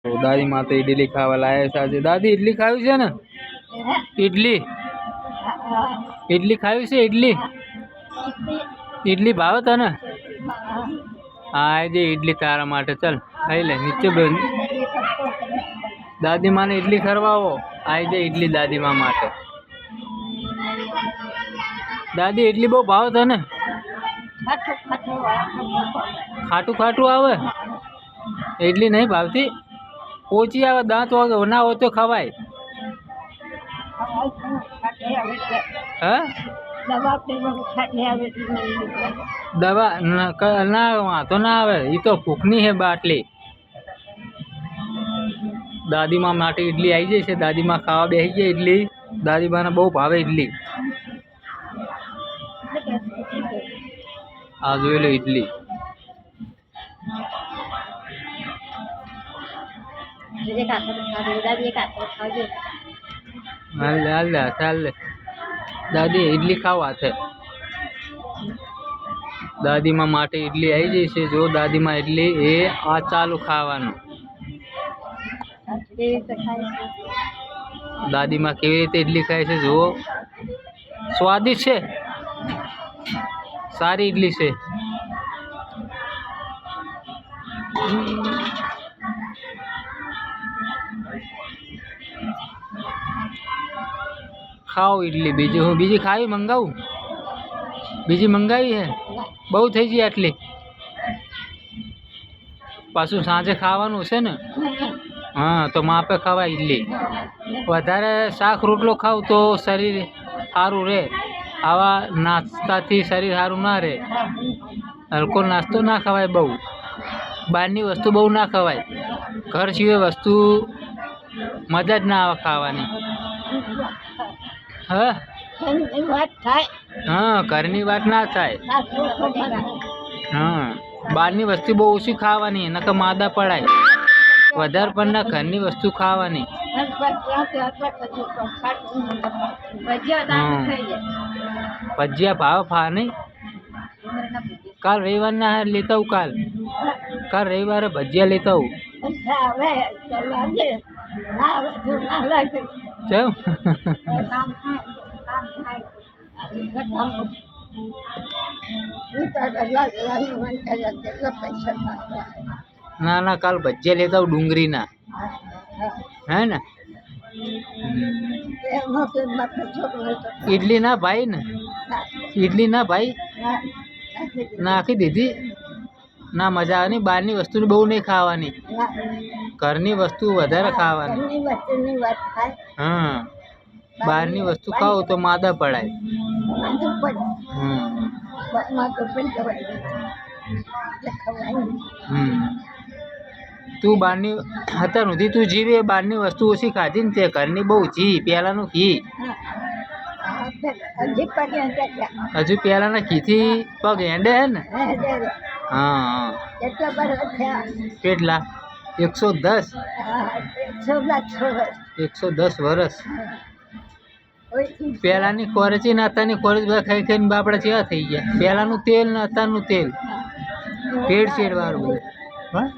તો દાદી માં તો ઇડલી ખાવા લાયા છે આજે. દાદી ઇડલી ખાવી છે ને? ઇડલી ઇડલી ખાવી છે? ઇડલી ઇડલી ભાવે તને? હા આજે ઇડલી તારા માટે, ચાલ ખાઈ લે. નીચે દાદી માને ઇડલી ખરવાવો. આજે ઇડલી દાદી મા માટે. દાદી ઇડલી બહુ ભાવે તને? ખાટું ખાટું આવે? ઇડલી નહીં ભાવતી? ઓછી આવે, દાંત ના હોય તો ખવાય. હા દવા ના વાંધો ના આવે. એ તો ભૂખની હે બાટલી. દાદીમા માટે ઇડલી આવી જાય છે. દાદીમા ખાવા બેસી જાય ઇડલી. દાદીમાને બહુ ભાવે ઇડલી. આ જોઈ લો ઇડલી. ચાલ દાદી ઇડલી ખાવા છે. દાદીમા માટે ઇડલી આવી જાય છે. જો દાદીમા ઇડલી એ આ ચાલુ ખાવાનું. દાદીમા કેવી રીતે ઇડલી ખાય છે જુઓ. સ્વાદિષ્ટ છે, સારી ઇડલી છે. ખાઓ ઇડલી. બીજી હું બીજી ખાવી મંગાવું? બીજી મંગાવી હે? બહુ થઈ ગઈ આટલી? પાછું સાંજે ખાવાનું છે ને? હા તો માપે ખવાય ઇડલી. વધારે શાક રોટલો ખાવ તો શરીર સારું રહે. આવા નાસ્તાથી શરીર સારું ના રહે. હલકો નાસ્તો ના ખવાય બહુ. બહારની વસ્તુ બહુ ના ખવાય. ઘર સિવાય વસ્તુ મજા જ ના આવે ખાવાની. હા હા ઘરની વાત ના થાય. હા બહારની વસ્તુ બહુ ઓછી ખાવાની, નકર માદા પડાય. વધારે પણ ના ઘરની વસ્તુ ખાવાની. ભજીયા ભાવ ફા નહીં? કાલ રવિવાર ના લેતા આવું. કાલ રવિવારે ભજીયા લેતા આવું. ચમ ના ના કાલ ભજીયા લેતા આવું ડુંગળીના. હે ને ઇડલી ના ભાઈ ને? ઇડલી ના ભાઈ? નાખી દીધી ના મજા આવે નહીં. બહારની વસ્તુ બહુ નહીં ખાવાની. ઘરની વસ્તુ વધારે ખાવાની. હા બહારની વસ્તુ ખાવ તો માદા પડાય. તું બહારની અત્યાર સુધી તું જીવે બહારની વસ્તુ ઓછી ખાધી ને? તે ઘરની બહુ જી પહેલાંનું ઘી. હજુ પહેલાંના ઘીથી પગ હેંડે હે ને? હા કેટલા? 110? 110 વર્ષ. પહેલાંની ખોરચી ને અત્યારની ખોરચ બધા ખાઈ ખાઈને બાપડા કેવા થઈ ગયા. પહેલાંનું તેલ ને અત્યારનું તેલ ભેળસેળ વાળું બધું. હા